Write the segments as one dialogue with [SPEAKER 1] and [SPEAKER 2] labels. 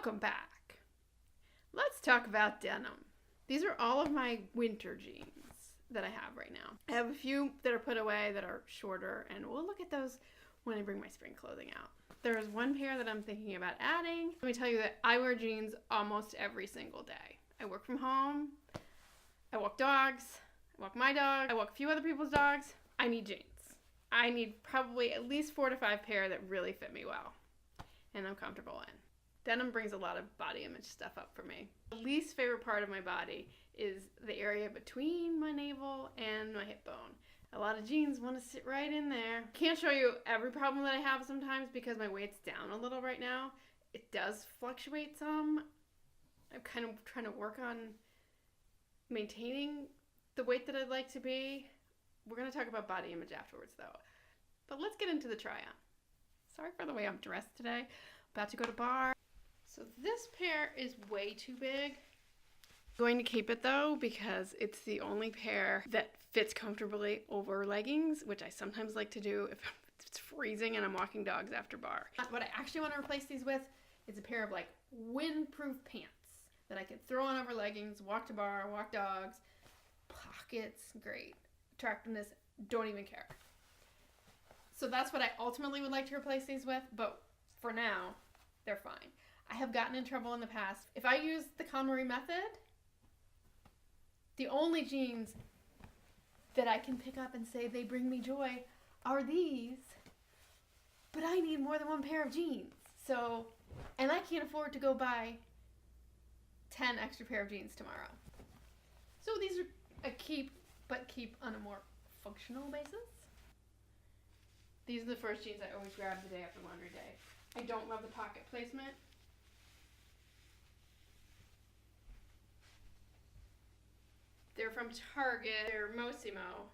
[SPEAKER 1] Welcome back. Let's talk about denim. These are all of my winter jeans that I have right now. I have a few that are put away that are shorter, and we'll look at those when I bring my spring clothing out. There's one pair that I'm thinking about adding. Let me tell you that I wear jeans almost every single day. I work from home, I walk dogs, I walk my dog, I walk a few other people's dogs. I need jeans. I need probably at least 4 to 5 pair that really fit me well and I'm comfortable in. Denim brings a lot of body image stuff up for me. The least favorite part of my body is the area between my navel and my hip bone. A lot of jeans want to sit right in there. Can't show you every problem that I have sometimes because my weight's down a little right now. It does fluctuate some. I'm kind of trying to work on maintaining the weight that I'd like to be. We're going to talk about body image afterwards though. But let's get into the try on. Sorry for the way I'm dressed today. About to go to bar. So this pair is way too big. I'm going to keep it though because it's the only pair that fits comfortably over leggings, which I sometimes like to do if it's freezing and I'm walking dogs after bar. What I actually want to replace these with is a pair of like windproof pants that I can throw on over leggings, walk to bar, walk dogs, pockets, great. Attractiveness, don't even care. So that's what I ultimately would like to replace these with, but for now, they're fine. I have gotten in trouble in the past. If I use the KonMari method, the only jeans that I can pick up and say they bring me joy are these, but I need more than one pair of jeans. So, and I can't afford to go buy 10 extra pair of jeans tomorrow. So these are a keep, but keep on a more functional basis. These are the first jeans I always grab the day after laundry day. I don't love the pocket placement. They're from Target. They're Mossimo,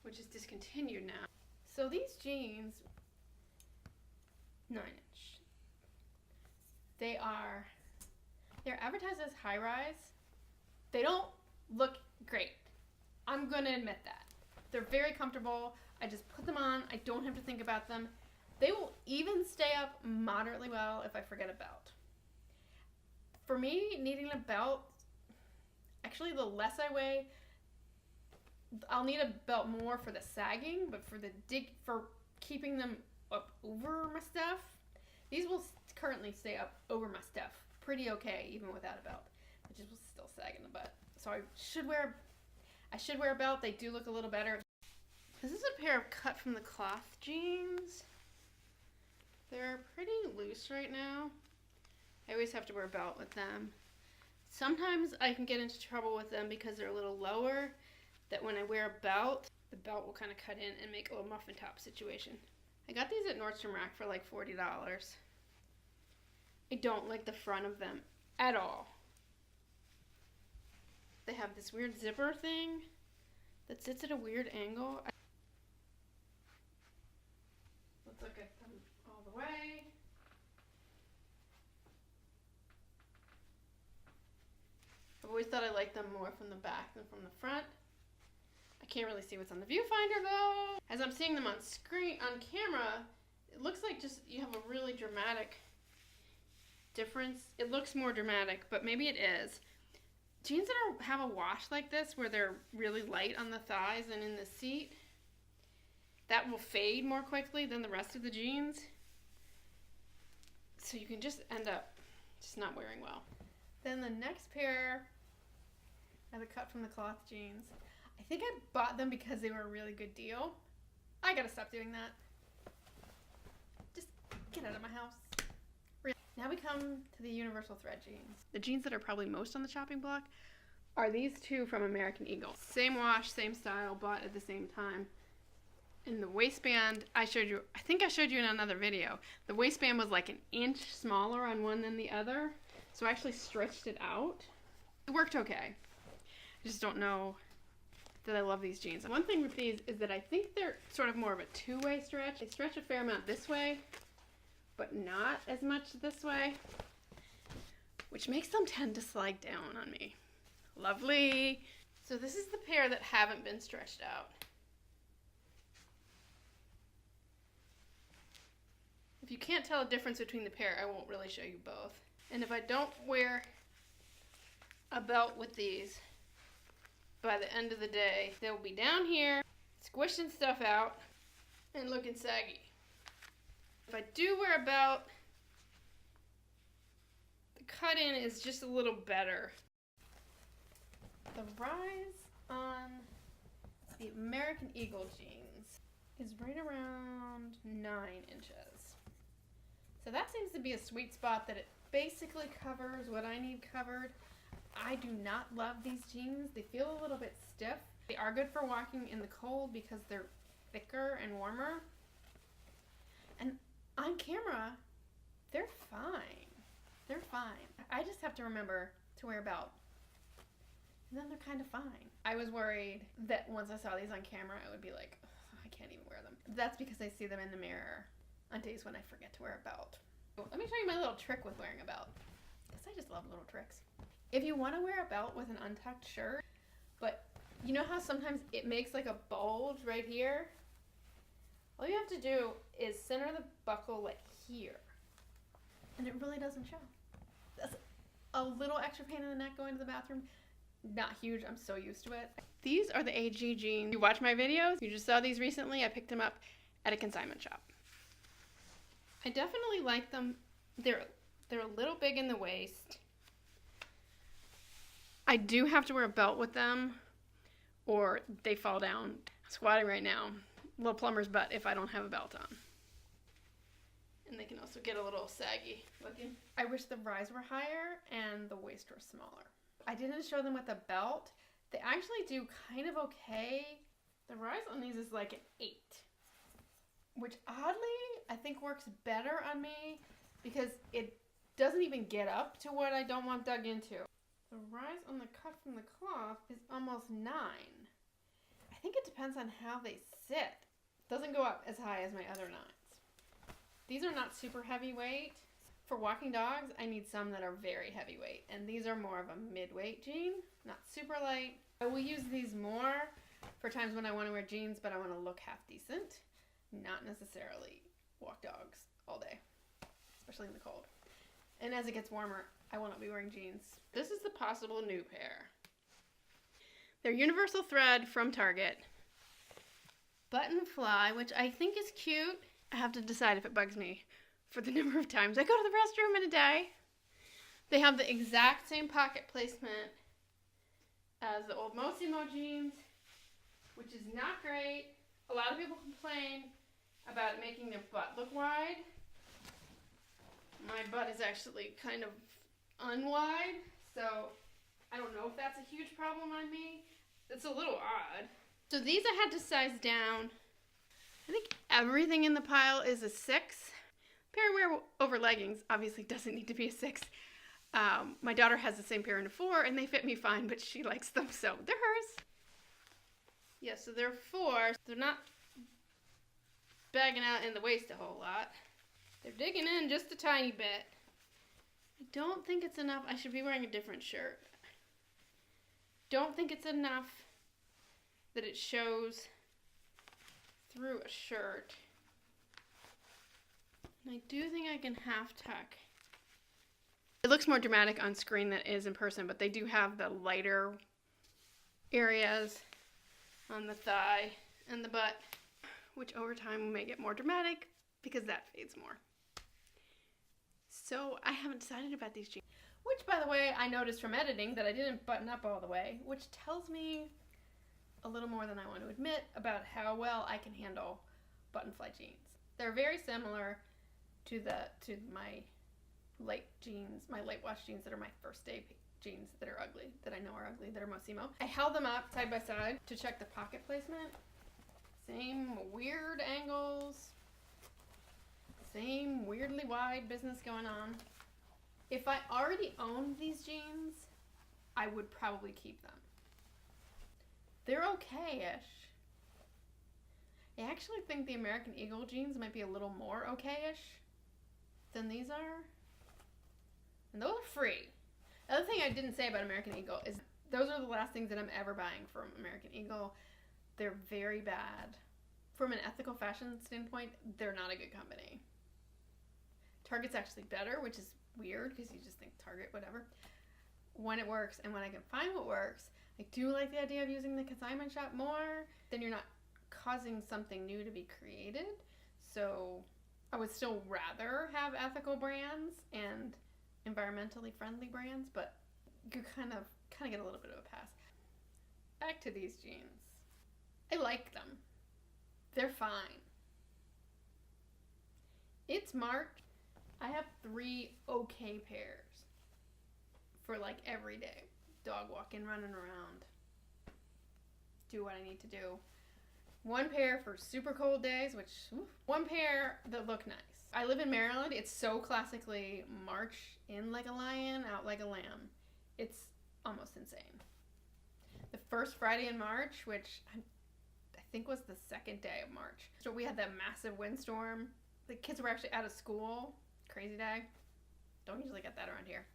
[SPEAKER 1] which is discontinued now. So these jeans, 9-inch. They're advertised as high rise. They don't look great. I'm gonna admit that. They're very comfortable. I just put them on. I don't have to think about them. They will even stay up moderately well if I forget a belt. For me, needing a belt, actually the less I weigh, I'll need a belt more for the sagging, but for keeping them up over my stuff, these will currently stay up over my stuff pretty okay, even without a belt. It just will still sag in the butt. So I should wear a belt. They do look a little better. This is a pair of cut from the Kloth jeans. They're pretty loose right now. I always have to wear a belt with them. Sometimes I can get into trouble with them because they're a little lower, that when I wear a belt, the belt will kind of cut in and make a little muffin top situation. I got these at Nordstrom Rack for like $40. I don't like the front of them at all. They have this weird zipper thing that sits at a weird angle. Let's look at them all the way. I've always thought I liked them more from the back than from the front. I can't really see what's on the viewfinder though. As I'm seeing them on camera, it looks like just you have a really dramatic difference. It looks more dramatic, but maybe it is. Jeans that have a wash like this, where they're really light on the thighs and in the seat, that will fade more quickly than the rest of the jeans. So you can just end up just not wearing well. Then the next pair are the cut from the Kloth jeans. I think I bought them because they were a really good deal. I gotta stop doing that. Just get out of my house. Now we come to the universal thread jeans. The jeans that are probably most on the chopping block are these two from American Eagle. Same wash, same style, bought at the same time. In the waistband, I think I showed you in another video, the waistband was like an inch smaller on one than the other, so I actually stretched it out. It worked okay. I just don't know that I love these jeans. One thing with these is that I think they're sort of more of a two-way stretch. They stretch a fair amount this way, but not as much this way, which makes them tend to slide down on me. Lovely. So this is the pair that haven't been stretched out. If you can't tell a difference between the pair, I won't really show you both. And if I don't wear a belt with these, by the end of the day, they'll be down here, squishing stuff out, and looking saggy. If I do wear a belt, the cut-in is just a little better. The rise on the American Eagle jeans is right around 9 inches. So that seems to be a sweet spot that it basically covers what I need covered. I do not love these jeans. They feel a little bit stiff. They are good for walking in the cold because they're thicker and warmer. And on camera, they're fine. They're fine. I just have to remember to wear a belt. And then they're kind of fine. I was worried that once I saw these on camera, I would be like, I can't even wear them. That's because I see them in the mirror on days when I forget to wear a belt. Let me show you my little trick with wearing a belt, because I just love little tricks. If you want to wear a belt with an untucked shirt, but you know how sometimes it makes like a bulge right here? All you have to do is center the buckle like here, and it really doesn't show. That's a little extra pain in the neck going to the bathroom. Not huge, I'm so used to it. These are the AG jeans. You watch my videos, you just saw these recently. I picked them up at a consignment shop. I definitely like them. They're a little big in the waist. I do have to wear a belt with them or they fall down. I'm squatting right now. Little plumber's butt if I don't have a belt on. And they can also get a little saggy looking. I wish the rise were higher and the waist were smaller. I didn't show them with a belt. They actually do kind of okay. The rise on these is like an 8, which oddly I think works better on me because it doesn't even get up to what I don't want dug into. The rise on the cut from the cloth is almost 9. I think it depends on how they sit. It doesn't go up as high as my other 9s. These are not super heavyweight. For walking dogs, I need some that are very heavyweight, and these are more of a mid-weight jean, not super light. I will use these more for times when I want to wear jeans, but I want to look half decent, not necessarily walk dogs all day, especially in the cold. And as it gets warmer, I will not be wearing jeans. This is the possible new pair. They're universal thread from Target. Button fly, which I think is cute. I have to decide if it bugs me for the number of times I go to the restroom in a day. They have the exact same pocket placement as the old Mossimo jeans, which is not great. A lot of people complain about it making their butt look wide. My butt is actually kind of unwide, so I don't know if that's a huge problem on me. It's a little odd. So these I had to size down. I think everything in the pile is a 6. Pair I wear over leggings obviously doesn't need to be a 6. My daughter has the same pair in a 4, and they fit me fine, but she likes them, so they're hers. Yeah, so they're 4. They're not bagging out in the waist a whole lot. They're digging in just a tiny bit. I don't think it's enough. I should be wearing a different shirt. Don't think it's enough that it shows through a shirt. And I do think I can half tuck. It looks more dramatic on screen than it is in person, but they do have the lighter areas on the thigh and the butt, which over time may get more dramatic because that fades more. So I haven't decided about these jeans. Which, by the way, I noticed from editing that I didn't button up all the way, which tells me a little more than I want to admit about how well I can handle button fly jeans. They're very similar to my light jeans, my light wash jeans that are my first day jeans that are ugly, that I know are ugly, that are Mossimo. I held them up side by side to check the pocket placement. Same weird angles, same weirdly wide business going on. If I already owned these jeans, I would probably keep them. They're okay-ish. I actually think the American Eagle jeans might be a little more okay-ish than these are. And those are free. The other thing I didn't say about American Eagle is those are the last things that I'm ever buying from American Eagle. They're very bad. From an ethical fashion standpoint, they're not a good company. Target's actually better, which is weird because you just think Target, whatever. When it works and when I can find what works, I do like the idea of using the consignment shop more. Then you're not causing something new to be created. So I would still rather have ethical brands and environmentally friendly brands, but you kind of get a little bit of a pass. Back to these jeans. I like them. They're fine. It's March. I have 3 okay pairs for like every day. Dog walking, running around. Do what I need to do. 1 pair for super cold days, which, oof. 1 pair that look nice. I live in Maryland. It's so classically march in like a lion, out like a lamb. It's almost insane. The first Friday in March, which I think was the 2nd day of March. So we had that massive windstorm. The kids were actually out of school. Crazy day. Don't usually get that around here.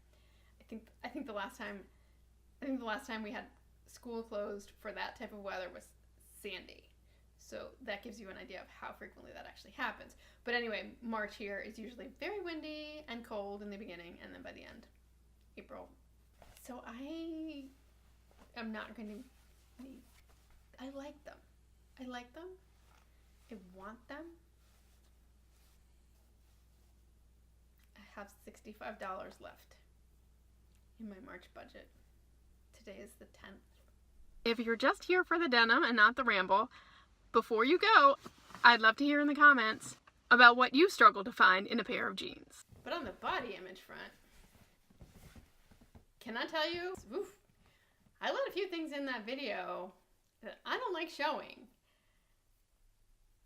[SPEAKER 1] I think the last time we had school closed for that type of weather was Sandy. So that gives you an idea of how frequently that actually happens. But anyway, March here is usually very windy and cold in the beginning, and then by the end, April. So I am not going to need. I like them. I like them. I want them. I have $65 left in my March budget. Today is the 10th. If you're just here for the denim and not the ramble, before you go, I'd love to hear in the comments about what you struggle to find in a pair of jeans. But on the body image front, can I tell you, oof, I let a few things in that video that I don't like showing.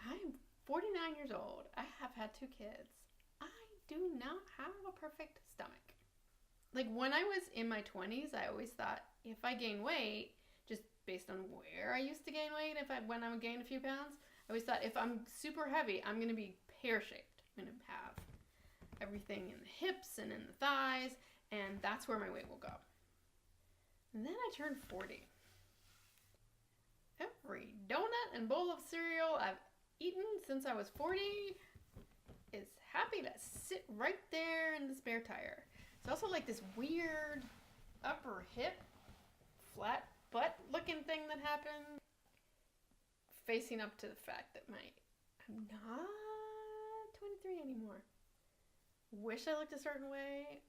[SPEAKER 1] I'm 49 years old. I have had 2 kids. I do not have a perfect stomach. Like when I was in my 20s, I always thought if I gain weight, just based on where I used to gain weight, when I would gain a few pounds, I always thought if I'm super heavy, I'm going to be pear-shaped. I'm going to have everything in the hips and in the thighs, and that's where my weight will go. And then I turned 40. Every donut and bowl of cereal I've eaten since I was 40 is happy to sit right there in the spare tire. It's also like this weird upper hip, flat butt looking thing that happened. Facing up to the fact that I'm not 23 anymore. Wish I looked a certain way.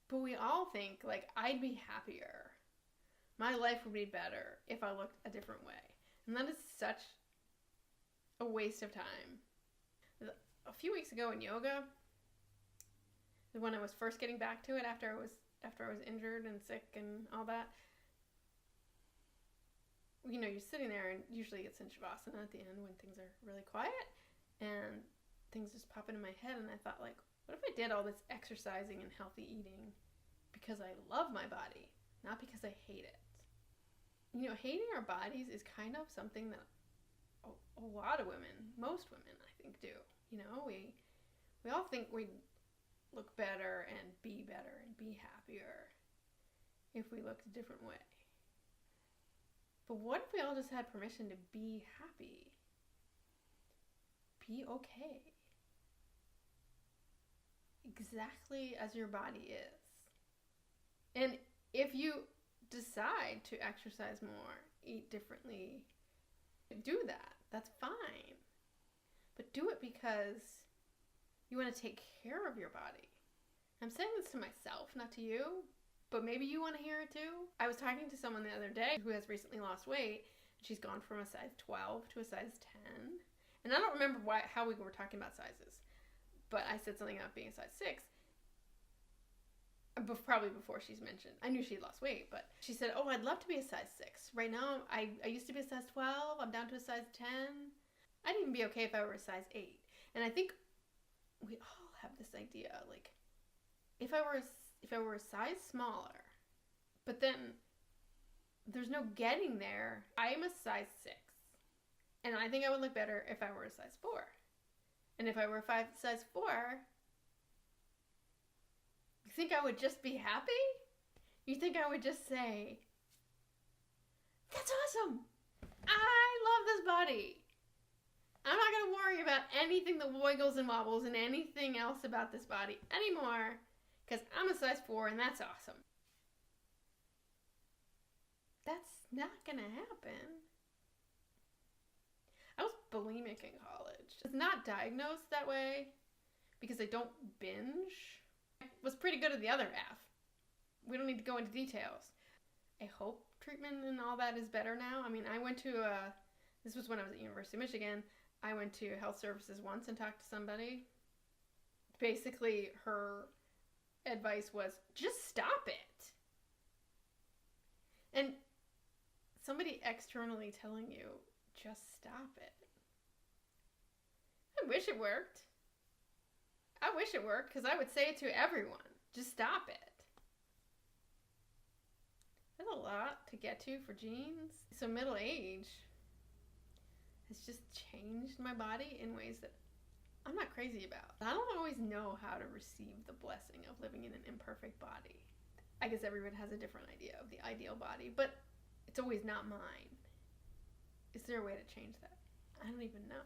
[SPEAKER 1] But we all think, like, I'd be happier. My life would be better if I looked a different way. And that is such a waste of time. A few weeks ago in yoga, when I was first getting back to it after I was injured and sick and all that, you know, you're sitting there and usually it's in Shavasana at the end when things are really quiet and things just pop into my head, and I thought, like, what if I did all this exercising and healthy eating because I love my body, not because I hate it? You know, hating our bodies is kind of something that a lot of women, most women, I think, do. You know, we all think we look better and be happier if we looked a different way. But what if we all just had permission to be happy? Be okay. Exactly as your body is. And if you decide to exercise more, eat differently, do that. That's fine. But do it because you want to take care of your body. I'm saying this to myself, not to you, but maybe you want to hear it too. I was talking to someone the other day who has recently lost weight. She's gone from a size 12 to a size 10. And I don't remember how we were talking about sizes, but I said something about being a size 6. Probably before she's mentioned. I knew she lost weight, but she said, oh, I'd love to be a size 6. Right now, I used to be a size 12. I'm down to a size 10. I'd even be okay if I were a size 8. And I think we all have this idea, like, if I were a size smaller, but then there's no getting there. I am a size 6. And I think I would look better if I were a size 4. And if I were a size 4, you think I would just be happy? You think I would just say, that's awesome. I love this body. I'm not going to worry about anything that wiggles and wobbles and anything else about this body anymore because I'm a size 4 and that's awesome. That's not going to happen. I was bulimic in college. It's not diagnosed that way because I don't binge. I was pretty good at the other half. We don't need to go into details. I hope treatment and all that is better now. I mean, I went to this was when I was at University of Michigan. I went to health services once and talked to somebody. Basically, her advice was, just stop it. And somebody externally telling you, just stop it. I wish it worked. I wish it worked because I would say it to everyone. Just stop it. That's a lot to get to for jeans. So middle age has just changed my body in ways that I'm not crazy about. I don't always know how to receive the blessing of living in an imperfect body. I guess everyone has a different idea of the ideal body, but it's always not mine. Is there a way to change that? I don't even know.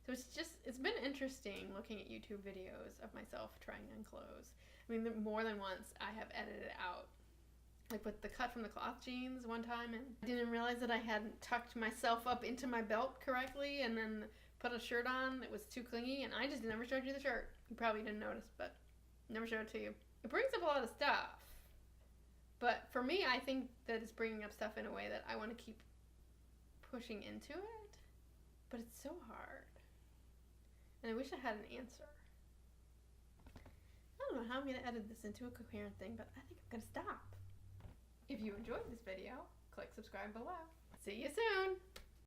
[SPEAKER 1] So it's been interesting looking at YouTube videos of myself trying on clothes. I mean, more than once I have edited out. Like with the cut from the cloth jeans one time, and I didn't realize that I hadn't tucked myself up into my belt correctly and then put a shirt on that was too clingy, and I just never showed you the shirt. You probably didn't notice, but never showed it to you. It brings up a lot of stuff. But for me, I think that it's bringing up stuff in a way that I want to keep pushing into it. But it's so hard. And I wish I had an answer. I don't know how I'm going to edit this into a coherent thing, but I think I'm going to stop. If you enjoyed this video, click subscribe below. See you soon!